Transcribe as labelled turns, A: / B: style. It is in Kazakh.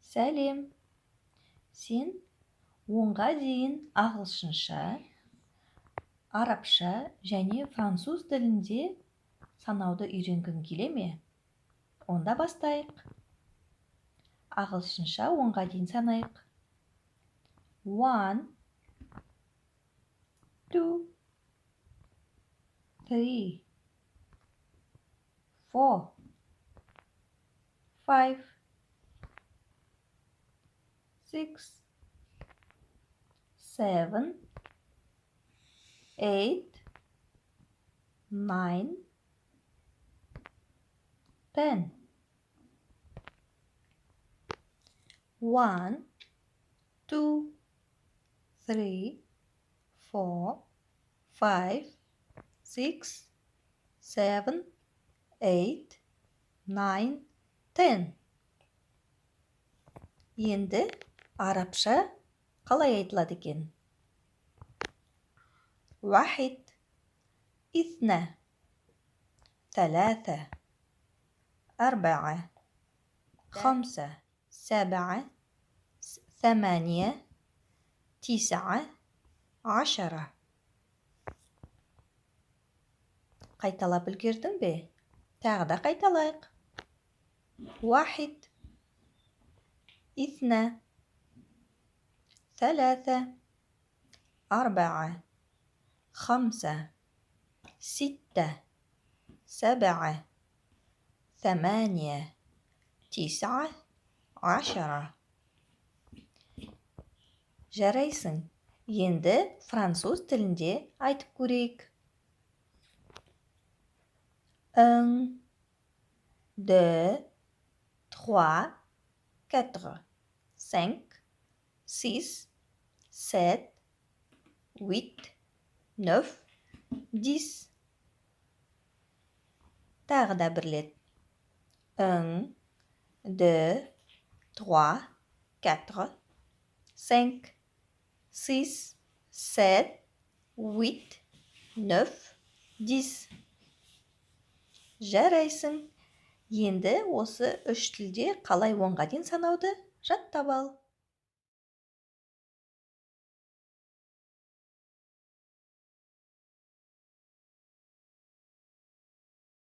A: Сәлем. Сен 10-ға дейін ағылшынша, арабша және француз тілінде санауды үйренгің келе ме? Онда бастайық. Ағылшынша 10-ға дейін санайық. 1 2 3 4 5 6 7 8 9 10 1 2 3 4 5 6 7 8 9 10. Енді арабша қалай айтылады екен? 1 2 3 4 5 7 8 9 10. Қайталап үлгердің бе? Тағы да қайталайық. 1 2 3 4 5 6 7 8 9 10. Жарайсың. Енді француз тілінде айтып көрейік. 1 2 3 4 5 6 7 8 9 10. Тағы да бір рет. 1 2 3 4 5 6 7 8 9 10. Жарайсың. Енді осы үш тілде қалай 10-ға дейін санауды жаттап ал.